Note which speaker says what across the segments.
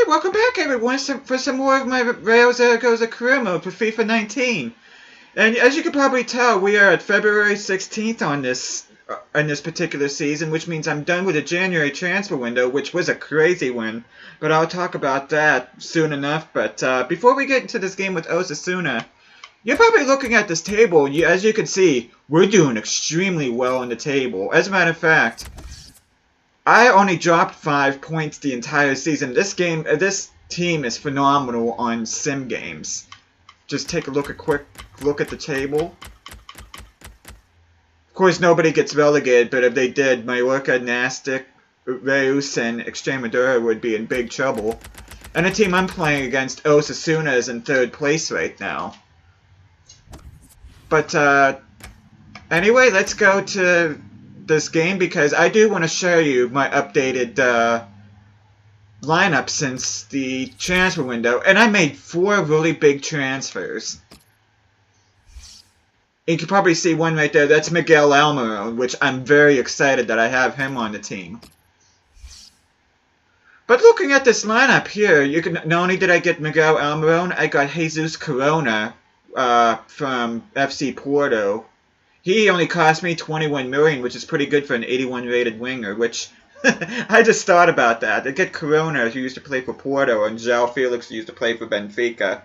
Speaker 1: welcome back everyone for some more of my Real Zaragoza career mode for FIFA 19. And as you can probably tell, we are at February 16th on this particular season, which means I'm done with the January transfer window, which was a crazy one. But I'll talk about that soon enough. But before we get into this game with Osasuna, you're probably looking at this table, and as you can see, we're doing extremely well on the table. As a matter of fact, I only dropped 5 points the entire season. This team is phenomenal on sim games. Just take a quick look at the table. Of course, nobody gets relegated, but if they did, Mallorca, Nastic, Reus, and Extremadura would be in big trouble. And the team I'm playing against, Osasuna, is in 3rd place right now. But anyway, let's go to this game because I do want to show you my updated lineup since the transfer window, and I made 4 really big transfers. You can probably see one right there. That's Miguel Almiron, which I'm very excited that I have him on the team. But looking at this lineup here, you can not only did I get Miguel Almiron, I got Jesus Corona from FC Porto. He only cost me 21 million, which is pretty good for an 81 rated winger, which I just thought about that. They get Corona, who used to play for Porto, and João Felix, who used to play for Benfica.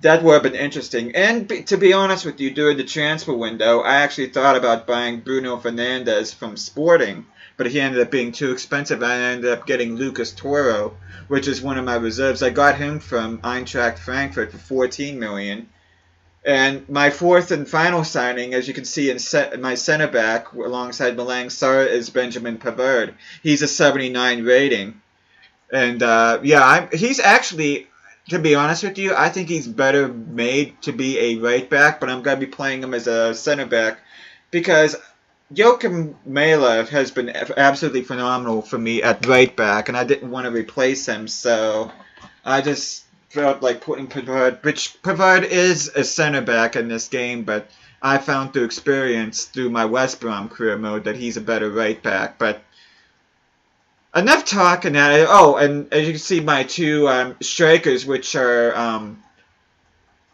Speaker 1: That would have been interesting. And to be honest with you, during the transfer window, I actually thought about buying Bruno Fernandes from Sporting, but he ended up being too expensive. I ended up getting Lucas Toro, which is one of my reserves. I got him from Eintracht Frankfurt for 14 million. And my 4th and final signing, as you can see in my center back alongside Malang Sarr, is Benjamin Pavard. He's a 79 rating. And yeah, he's actually, to be honest with you, I think he's better made to be a right back, but I'm going to be playing him as a center back because Joachim Mela has been absolutely phenomenal for me at right back, and I didn't want to replace him, so I just felt like putting Pavard, which Pavard is a center back in this game, but I found through experience through my West Brom career mode that he's a better right back. But enough talking at it. Oh, and as you can see, my 2 strikers, which are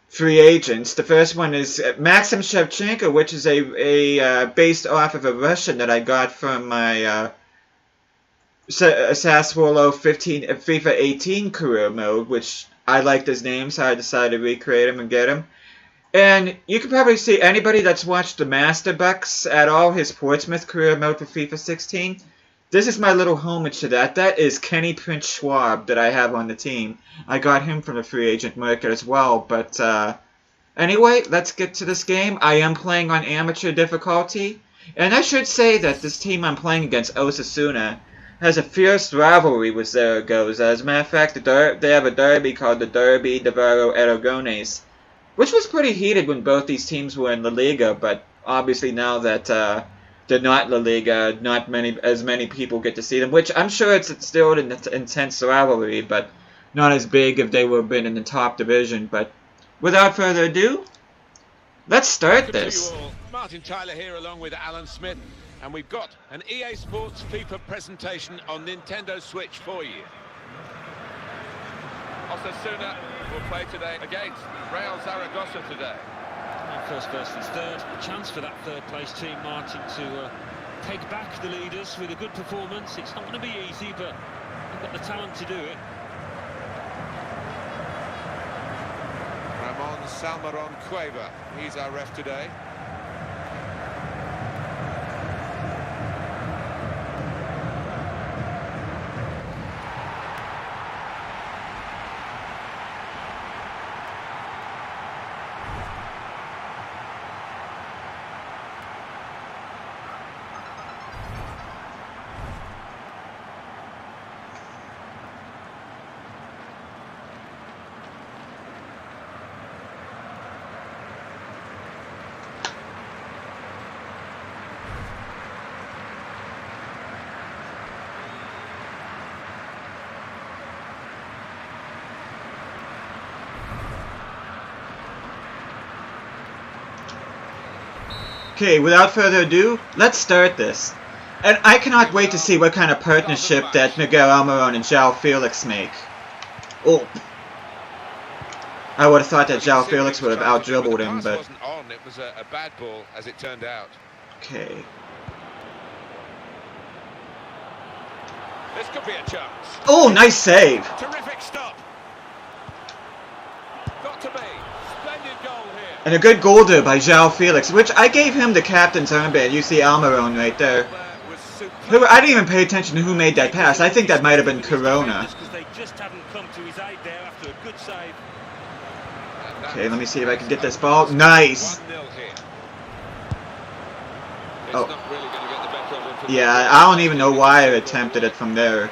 Speaker 1: free agents. The first one is Maxim Shevchenko, which is a based off of a Russian that I got from my Sassuolo FIFA 18 career mode, which I liked his name, so I decided to recreate him and get him. And you can probably see anybody that's watched the Master Bucks at all, his Portsmouth career mode for FIFA 16. This is my little homage to that. That is Kenny Prince Schwab that I have on the team. I got him from the free agent market as well. But anyway, let's get to this game. I am playing on amateur difficulty. And I should say that this team I'm playing against, Osasuna, has a fierce rivalry with Zaragoza. As a matter of fact, they have a derby called the Derbi Navarro-Aragonés, which was pretty heated when both these teams were in La Liga, but obviously now that they're not La Liga, not as many people get to see them, which I'm sure it's still an intense rivalry, but not as big if they would have been in the top division. But without further ado, let's start this.
Speaker 2: Martin Tyler here along with Alan Smith. And we've got an EA Sports FIFA presentation on Nintendo Switch for you. Osasuna will play today against Real Zaragoza today.
Speaker 3: First versus third, a chance for that third-place team, Martin, to take back the leaders with a good performance. It's not going to be easy, but they've got the talent to do it.
Speaker 2: Ramon Salmeron Cueva, he's our ref today.
Speaker 1: Okay, without further ado, let's start this. And I cannot wait to see what kind of partnership that Miguel Almiron and João Felix make. Oh. I would have thought that João Felix would have out-dribbled him, but...
Speaker 2: wasn't on. It was a bad ball, as it turned out.
Speaker 1: Okay.
Speaker 2: This could be a chance.
Speaker 1: Oh, nice save.
Speaker 2: Terrific stop. Got to be. Splendid goal here.
Speaker 1: And a good goal there by João Felix, which I gave him the captain's armband. You see Almiron right there. I didn't even pay attention to who made that pass. I think that might have been Corona.
Speaker 3: They just haven't come to his aid there after a good save.
Speaker 1: Okay, let me see if I can get this ball. Nice. Oh. Yeah, I don't even know why I attempted it from there.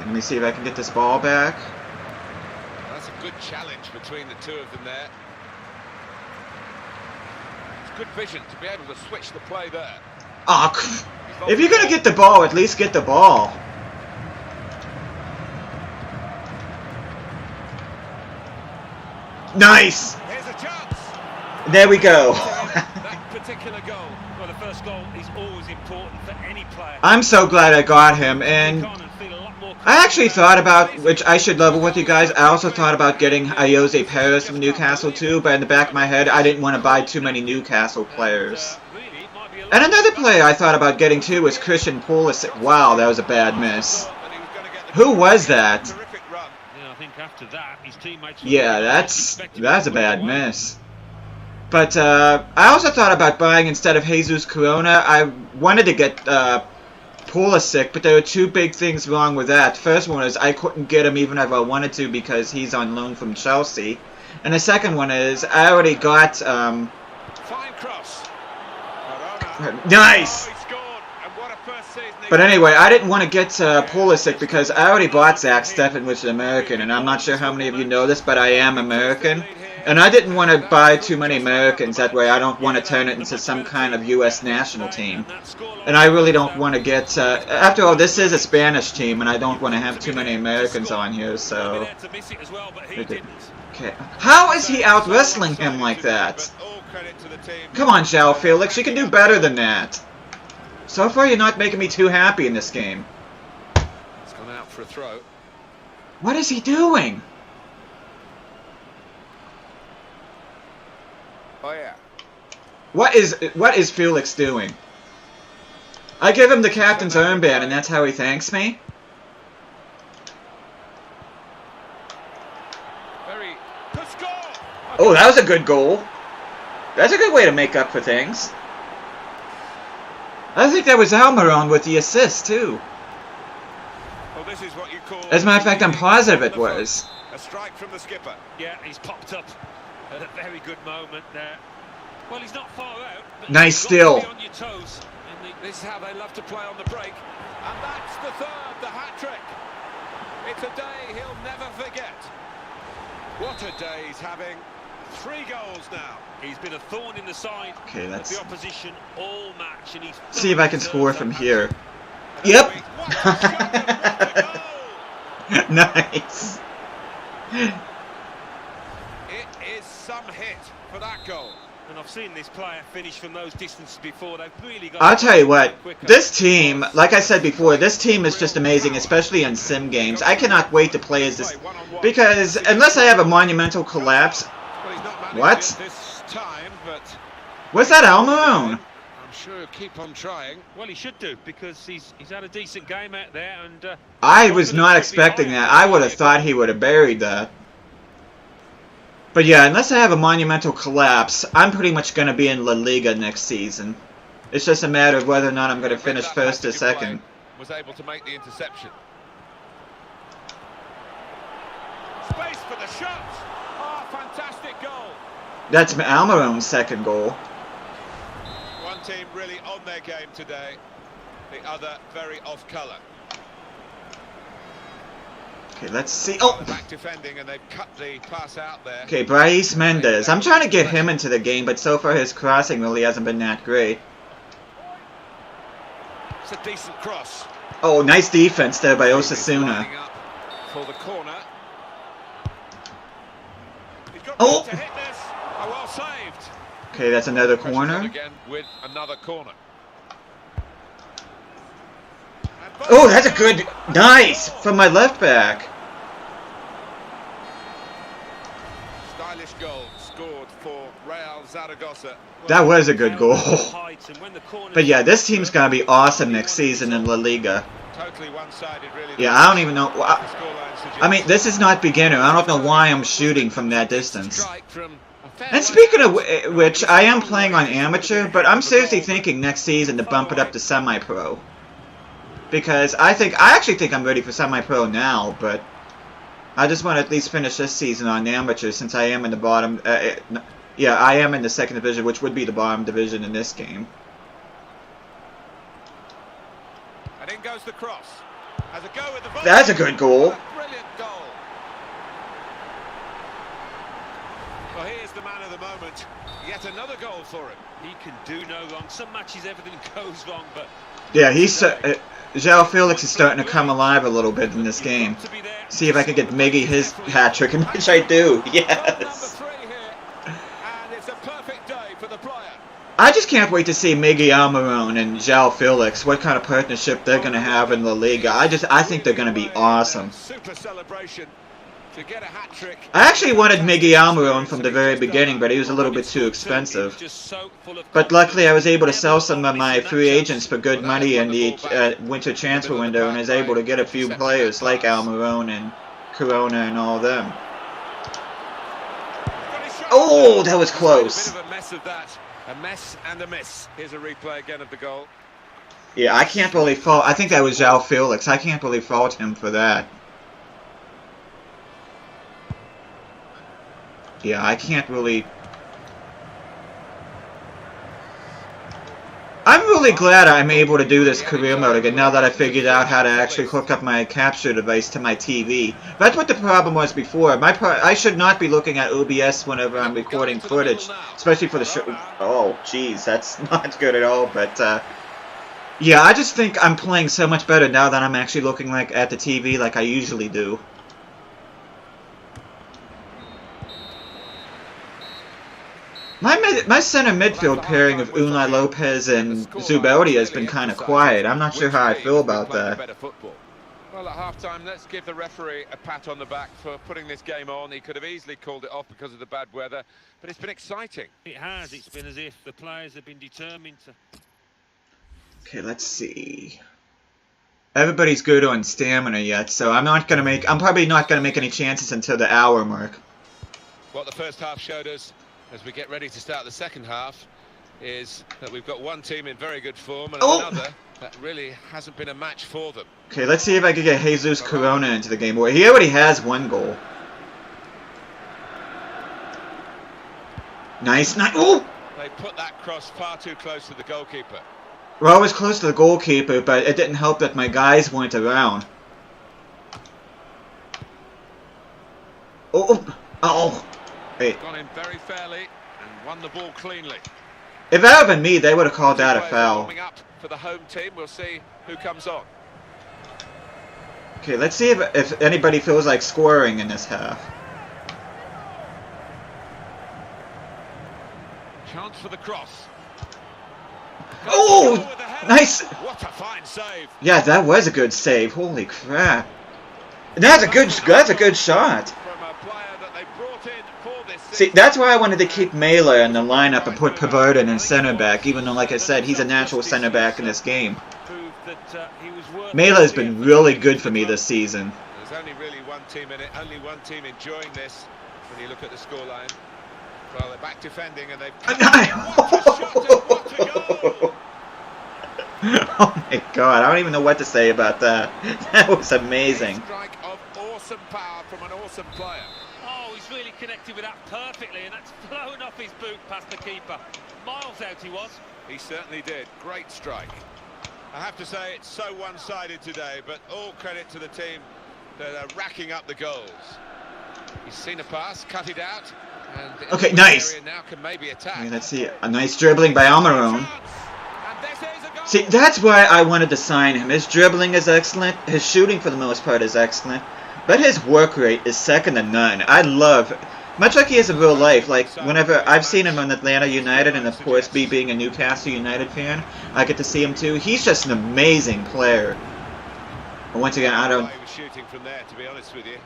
Speaker 1: Let me see if I can get this ball back.
Speaker 2: That's a good challenge between the two of them there. It's good vision to be able to switch the play there.
Speaker 1: Oh, if you're gonna get the ball, at least get the ball. Nice.
Speaker 2: Here's a chance.
Speaker 1: There we go.
Speaker 3: That particular goal, well, the first goal is always important for any player.
Speaker 1: I'm so glad I got him, and I actually thought about, which I should level with you guys, I also thought about getting Jose Perez from Newcastle too, but in the back of my head, I didn't want to buy too many Newcastle players. And another player I thought about getting too was Christian Pulisic. Wow, that was a bad miss. Who was that? Yeah, that's a bad miss. But I also thought about buying, instead of Jesus Corona, I wanted to get Pulisic, but there were two big things wrong with that. First one is I couldn't get him even if I wanted to because he's on loan from Chelsea. And the second one is I already got...
Speaker 2: Fine cross.
Speaker 1: Nice! But anyway, I didn't want to get Pulisic because I already bought Zach Steffen, which is American, and I'm not sure how many of you know this, but I am American. And I didn't want to buy too many Americans, that way I don't want to turn it into some kind of U.S. national team. And I really don't want to get... after all, this is a Spanish team, and I don't want to have too many Americans on here, so... Okay. How is he out-wrestling him like that? Come on, João Felix, you can do better than that. So far, you're not making me too happy in this game.
Speaker 2: It's gone out for a throw.
Speaker 1: What is he doing?
Speaker 2: Oh yeah.
Speaker 1: What is Felix doing? I give him the captain's armband, and that's how he thanks me? Oh, that was a good goal. That's a good way to make up for things. I think that was Almiron with the assist, too.
Speaker 2: Well, this is what you call...
Speaker 1: As a matter of fact, I'm positive it was.
Speaker 2: A strike from the skipper.
Speaker 3: Yeah, he's popped up at a very good moment there. Well, he's not far out. But
Speaker 1: nice still.
Speaker 3: On your toes.
Speaker 2: This is how they love to play on the break. And that's the third, the hat-trick. It's a day he'll never forget. What a day he's having. 3 goals now. He's been a thorn in the side of the opposition all match, and he's
Speaker 1: see if I can score from here. Yep. Nice.
Speaker 2: It is some hit for that goal.
Speaker 3: And I've seen this player finish from those distances before. They've really got...
Speaker 1: I'll tell you what, this team, like I said before, this team is just amazing, especially in sim games. I cannot wait to play as this, because unless I have a monumental collapse... What? What's that, Almiron?
Speaker 2: I'm sure he'll keep on trying.
Speaker 3: Well, he should do, because he's had a decent game out there, and...
Speaker 1: I was not expecting that. I would have thought he would have buried that. But yeah, unless I have a monumental collapse, I'm pretty much going to be in La Liga next season. It's just a matter of whether or not I'm going to finish first or second.
Speaker 2: Was able to make the interception. Space for the shot. Oh, fantastic goal.
Speaker 1: That's Almiron's second goal.
Speaker 2: One team really on their game today. The other very off colour.
Speaker 1: Okay, let's see. Oh!
Speaker 2: Back defending, and they've cut the pass out there.
Speaker 1: Okay, Brais Mendes. I'm trying to get him into the game, but so far his crossing really hasn't been that great.
Speaker 2: It's a decent cross.
Speaker 1: Oh, nice defense there by Osasuna.
Speaker 2: For the corner.
Speaker 1: Oh!
Speaker 2: To hit this. Oh, well saved.
Speaker 1: Okay, that's another corner.
Speaker 2: Again with another corner.
Speaker 1: Oh, that's a good... Nice! From my left back.
Speaker 2: Stylish goal scored for Real Zaragoza.
Speaker 1: That was a good goal. But yeah, this team's gonna be awesome next season in La Liga.
Speaker 2: Totally one-sided, really.
Speaker 1: Yeah, I don't even know... I mean, this is not beginner. I don't know why I'm shooting from that distance. And speaking of which, I am playing on amateur, but I'm seriously thinking next season to bump it up to semi-pro. Because I actually think I'm ready for semi-pro now, but I just want to at least finish this season on amateur since I am in the bottom... yeah, I am in the second division, which would be the bottom division in this game.
Speaker 2: And in goes the cross. Has a go with the ball.
Speaker 1: That's a good goal.
Speaker 2: A brilliant goal. Well, here's the man of the moment. Yet another goal for him.
Speaker 3: He can do no wrong. Some matches everything goes wrong, but
Speaker 1: yeah, he's João Felix is starting to come alive a little bit in this game. See if I can get Miggy his hat trick, and which I do. Yes.
Speaker 2: And it's a perfect day for the player.
Speaker 1: I just can't wait to see Miggy Almiron and João Felix. What kind of partnership they're going to have in La Liga. I think they're going to be awesome.
Speaker 2: Super celebration to get a hat trick.
Speaker 1: I actually wanted Miggy Almiron from the very beginning, but he was a little bit too expensive. But luckily I was able to sell some of my free agents for good money in the winter transfer window, and was able to get a few players like Almiron and Corona and all of them. Oh, that was close.
Speaker 2: A bit of a mess of that. A mess and a miss. Here's a replay again of the goal.
Speaker 1: Yeah, I can't really fault... I think that was João Felix. I can't really fault him for that. Yeah, I can't really... I'm really glad I'm able to do this career mode again now that I figured out how to actually hook up my capture device to my TV. That's what the problem was before. I should not be looking at OBS whenever I'm recording footage, especially for the show. Oh, jeez, that's not good at all. But yeah, I just think I'm playing so much better now that I'm actually looking at the TV like I usually do. My center midfield pairing of Unai Lopez and Zubeldia has been kind of quiet. I'm not sure how I feel about that.
Speaker 2: Well, at half-time, let's give the referee a pat on the back for putting this game on. He could have easily called it off because of the bad weather, but it's been exciting.
Speaker 3: It has. It's been as if the players have been determined to...
Speaker 1: Okay, let's see. Everybody's good on stamina yet, so I'm probably not gonna make any chances until the hour mark.
Speaker 2: What the first half showed us, as we get ready to start the second half, is that we've got one team in very good form and another that really hasn't been a match for them.
Speaker 1: Okay, let's see if I can get Jesus Corona into the game. Well, he already has one goal. Nice. Oh!
Speaker 2: They put that cross far too close to the goalkeeper.
Speaker 1: Well, I was close to the goalkeeper, but it didn't help that my guys weren't around. Oh! Wait.
Speaker 2: Gone in very fairly and won the ball cleanly.
Speaker 1: If that had been me, they would have called that a foul.
Speaker 2: Warming up for the home team. We'll see who comes on.
Speaker 1: Okay, let's see if anybody feels like scoring in this half.
Speaker 2: Chance for the cross.
Speaker 1: Oh! Nice!
Speaker 2: What a fine save.
Speaker 1: Yeah, that was a good save. Holy crap. That's a good shot. See, that's why I wanted to keep Mela in the lineup and put Pavard in center back, even though, like I said, he's a natural center back in this game. Mela has been really good for me this season.
Speaker 2: There's only really one team in it, only one team enjoying this when you look at the scoreline. Well, they're back defending and they've...
Speaker 1: Oh my god, I don't even know what to say about that. That was amazing.
Speaker 2: A strike of awesome power from an awesome player.
Speaker 3: Oh, he's really connected with that perfectly, and that's flown off his boot past the keeper. Miles out he was.
Speaker 2: He certainly did. Great strike. I have to say it's so one-sided today, but all credit to the team that are racking up the goals. He's seen a pass, cut it out, and
Speaker 1: okay, nice.
Speaker 2: Now can maybe attack.
Speaker 1: Okay, let's see a nice dribbling by Almiron. See, that's why I wanted to sign him. His dribbling is excellent. His shooting, for the most part, is excellent. But his work rate is second to none. I love, much like he is in real life, like whenever I've seen him in Atlanta United, and of course, being a Newcastle United fan, I get to see him too. He's just an amazing player. Once again, I don't.
Speaker 2: He was shooting from there, to be honest with you.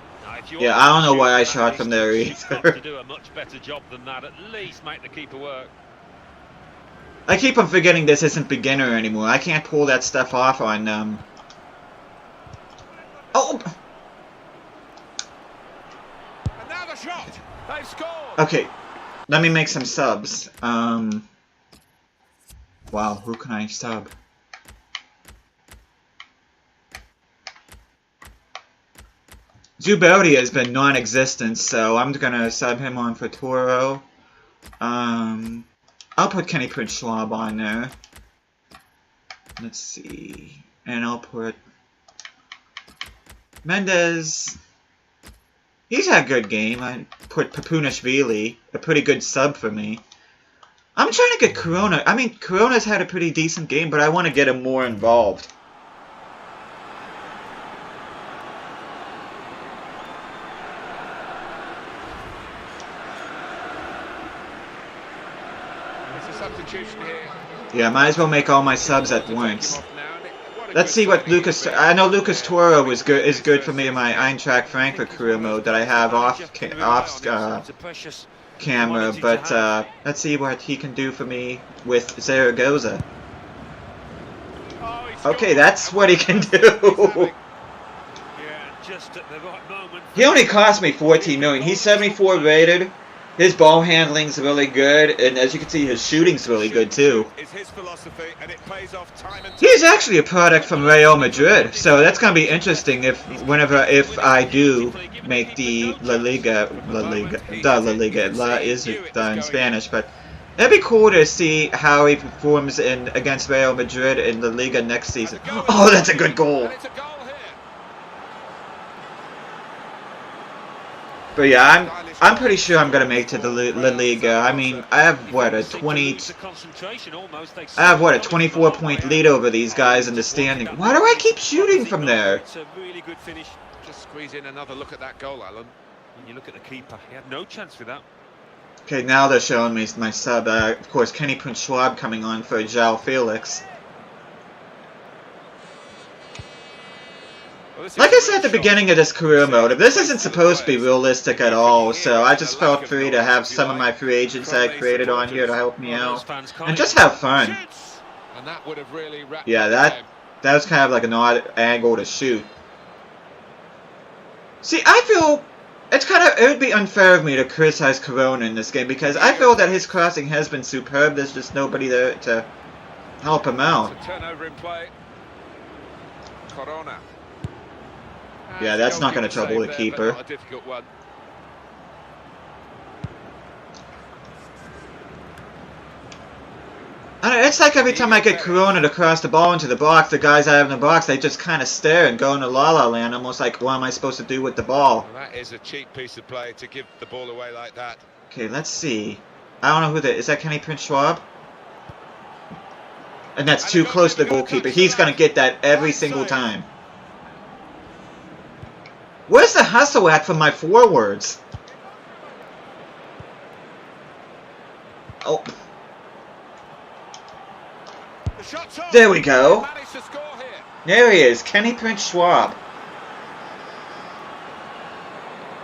Speaker 1: Yeah, I don't know why I shot from there either.
Speaker 3: To do a much better job than that, at least make the keeper work.
Speaker 1: I keep on forgetting this isn't beginner anymore. I can't pull that stuff off on Oh.
Speaker 2: Another shot. They've scored.
Speaker 1: Okay, let me make some subs. Wow, who can I sub? Zubeldia has been non-existent, so I'm gonna sub him on for Toro. I'll put Kenny Prince Schwab on there. Let's see, and I'll put Mendez. He's had a good game. I put Papunashvili, a pretty good sub for me. I'm trying to get Corona. I mean, Corona's had a pretty decent game, but I want to get him more involved. Yeah, might as well make all my subs at once. Let's see what Lucas. I know Lucas Toro is good for me in my Eintracht Frankfurt career mode that I have off camera, but let's see what he can do for me with Zaragoza. Okay, that's what he can do. He only cost me 14 million. He's 74 rated. His ball handling's really good, and as you can see, his shooting's really good too. He's actually a product from Real Madrid, so that's gonna be interesting if I do make the La Liga is in Spanish, but it'd be cool to see how he performs against Real Madrid in the Liga next season. Oh, that's a good goal. But yeah, I'm pretty sure I'm gonna make it to the La Liga. I mean, I have what a 24-point lead over these guys in the standing. Why do I keep shooting from there?
Speaker 2: It's a really good finish. Just squeeze in another look at that goal, Alan.
Speaker 3: And you look at the keeper; he had no chance with that.
Speaker 1: Okay, now they're showing me my sub. Of course, Kenny Prince Schwab coming on for João Felix. Like I said at the beginning of this career mode, this isn't supposed to be realistic at all, so I just felt free to have some of my free agents I created on here to help me out. And just have fun. Yeah, that was kind of like an odd angle to shoot. See, I feel it would be unfair of me to criticize Corona in this game, because I feel that his crossing has been superb. There's just nobody there to help him out.
Speaker 2: Turnover in play. Corona.
Speaker 1: Yeah, that's not going to trouble the keeper. It's like every time I get Corona to cross the ball into the box, the guys I have in the box, they just kind of stare and go into la-la land, almost like, what am I supposed to do with the ball?
Speaker 2: Well, that is a cheap piece of play to give the ball away like that.
Speaker 1: Okay, let's see. I don't know who that is. That Kenny Prince Schwab? And that's too close to the goalkeeper. He's going to get that every single time. Where's the hustle at from my forwards? Oh. There we go. There he is, Kenny Prince Schwab.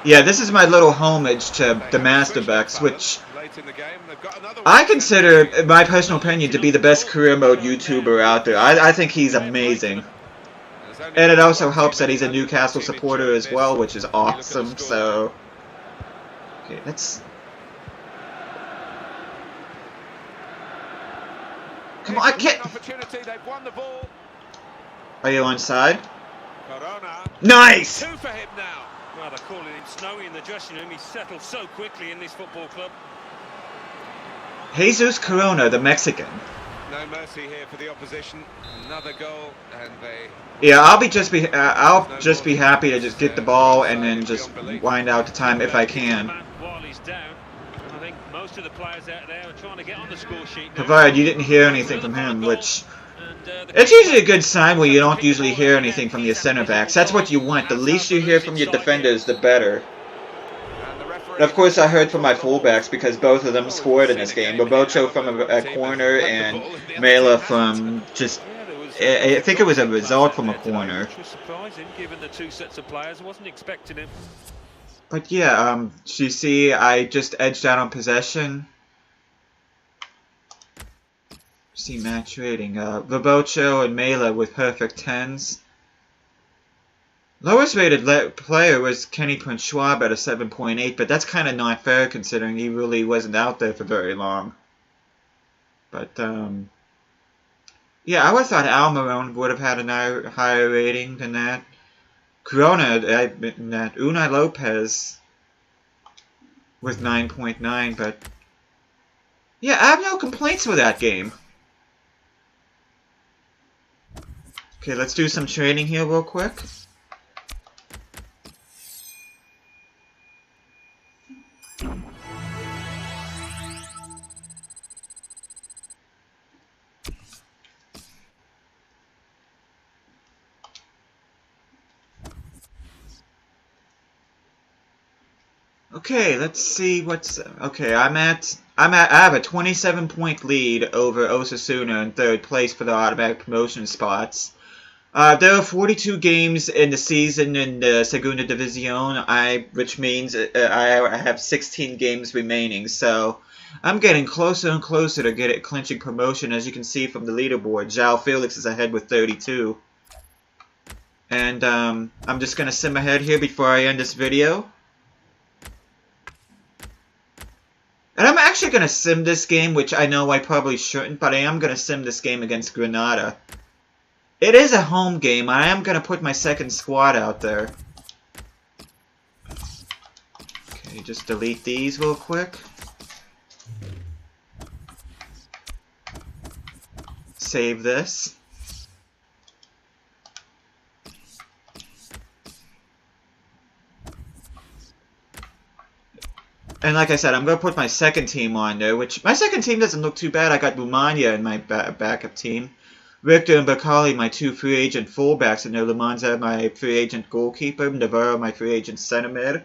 Speaker 1: Yeah, this is my little homage to the Masterbacks, which I consider, in my personal opinion, to be the best career mode YouTuber out there. I think he's amazing. And it also helps that he's a Newcastle supporter as well, which is awesome, so... Okay, let's... Come on, get... Are you onside? Nice!
Speaker 3: Two for him now. Well, they're calling him Snowy in the dressing room. He's settled so quickly in this football club.
Speaker 1: Jesus Corona, the Mexican.
Speaker 2: No mercy here for the opposition. Another goal, and they...
Speaker 1: Yeah, I'll just be happy to just get the ball and then just wind out the time if I can.
Speaker 3: While he's down, I think most of the players out there are trying to get on the score sheet.
Speaker 1: Provided you didn't hear anything from him, which it's usually a good sign when you don't usually hear anything from your center backs. That's what you want. The least you hear from your defenders, the better. And of course, I heard from my fullbacks because both of them scored in this game. Bobocho from a corner and Mela from just I think it was a result from a corner.
Speaker 3: Which was surprising, given the two sets of players. I wasn't expecting him.
Speaker 1: But yeah, you see, I just edged out on possession. See match rating. Robocho and Mela with perfect 10s. Lowest rated player was Kenny Prince Schwab at a 7.8, but that's kind of not fair considering he really wasn't out there for very long. But, yeah, I would have thought Almiron would have had a higher rating than that. Corona, Unai Lopez with 9.9, but yeah, I have no complaints with that game. Okay, let's do some training here real quick. Okay, let's see what's okay. I have a 27-point lead over Osasuna in third place for the automatic promotion spots. There are 42 games in the season in the Segunda División, which means I have 16 games remaining. So I'm getting closer and closer to clinching promotion, as you can see from the leaderboard. João Felix is ahead with 32. And I'm just gonna sim ahead here before I end this video. And I'm actually going to sim this game, which I know I probably shouldn't, but I am going to sim this game against Granada. It is a home game. I am going to put my second squad out there. Okay, just delete these real quick. Save this. And like I said, I'm going to put my second team on there, which my second team doesn't look too bad. I got Bumania in my backup team. Richter and Bakali, my two free agent fullbacks, and Lemanza, my free agent goalkeeper. Navarro, my free agent center mid.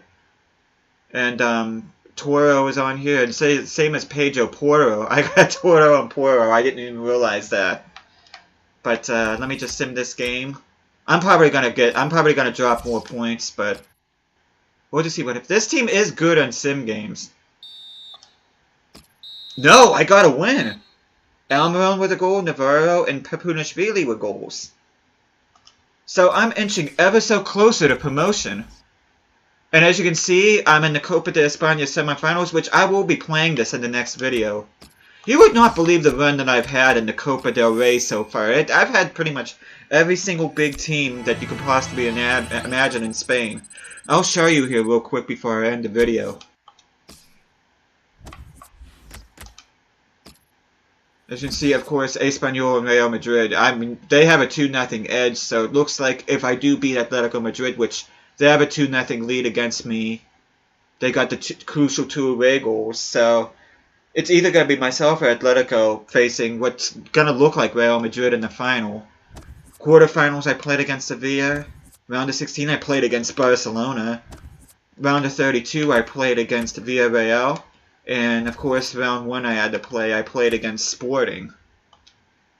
Speaker 1: And Toro is on here, and same as Pedro Porro. I got Toro and Porro. I didn't even realize that. But let me just sim this game. I'm probably gonna drop more points, but we'll just see what if this team is good on sim games. No, I got a win. Almiron with a goal, Navarro, and Pepunashvili with goals. So I'm inching ever so closer to promotion. And as you can see, I'm in the Copa de España semifinals, which I will be playing this in the next video. You would not believe the run that I've had in the Copa del Rey so far. I've had pretty much every single big team that you could possibly imagine in Spain. I'll show you here real quick before I end the video. As you can see, of course, Espanyol and Real Madrid, I mean, they have a 2-0 edge, so it looks like if I do beat Atletico Madrid, which they have a 2-0 lead against me, they got the crucial 2 away goals, so it's either going to be myself or Atletico facing what's going to look like Real Madrid in the final. Quarterfinals, I played against Sevilla. Round of 16, I played against Barcelona. Round of 32, I played against Villarreal. And, of course, round 1 I played against Sporting.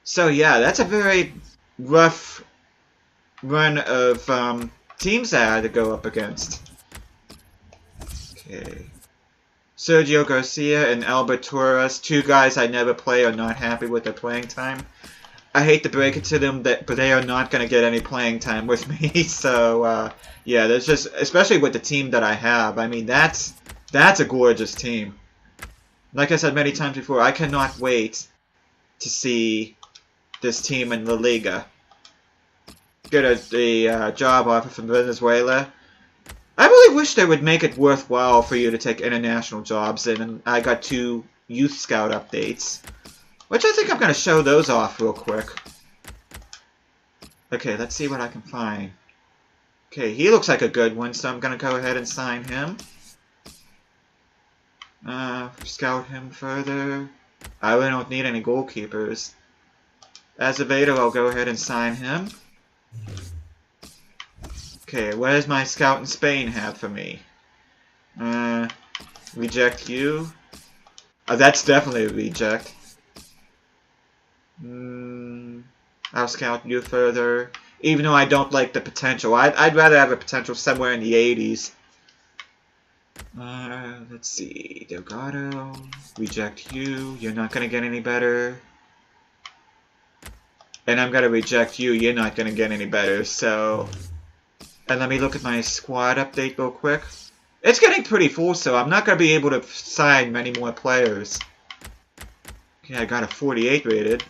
Speaker 1: So, yeah, that's a very rough run of teams I had to go up against. Okay. Sergio Garcia and Albert Torres, 2 guys I never play, are not happy with their playing time. I hate to break it to them, but they are not going to get any playing time with me. So, yeah, there's just, especially with the team that I have, I mean, that's a gorgeous team. Like I said many times before, I cannot wait to see this team in La Liga. Get a job offer from Venezuela. I really wish they would make it worthwhile for you to take international jobs in, and I got 2 youth scout updates, which I think I'm going to show those off real quick. Okay, let's see what I can find. Okay, he looks like a good one, so I'm going to go ahead and sign him. Scout him further. I really don't need any goalkeepers. Azevedo, I'll go ahead and sign him. Okay, what does my scout in Spain have for me? Reject you. That's definitely a reject. I I'll scout you further. Even though I don't like the potential. I'd rather have a potential somewhere in the 80s. Let's see. Delgado. Reject you. You're not going to get any better. And I'm going to reject you. You're not going to get any better. So... And let me look at my squad update real quick. It's getting pretty full, so I'm not going to be able to sign many more players. Okay, I got a 48 rated.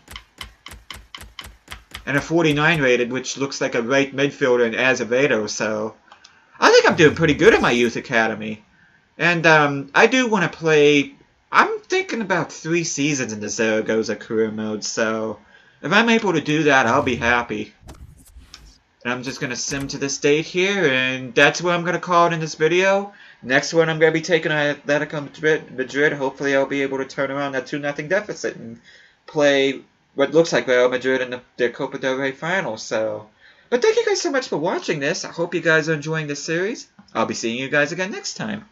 Speaker 1: And a 49 rated, which looks like a right midfielder in Azevedo, so... I think I'm doing pretty good in my youth academy. And, I do want to play... I'm thinking about 3 seasons in the Zaragoza career mode, so... If I'm able to do that, I'll be happy. And I'm just going to sim to this date here, and that's where I'm going to call it in this video. Next one, I'm going to be taking on Atletico Madrid. Hopefully, I'll be able to turn around that 2-0 deficit and play what looks like Real Madrid in the Copa del Rey final. So, but thank you guys so much for watching this. I hope you guys are enjoying this series. I'll be seeing you guys again next time.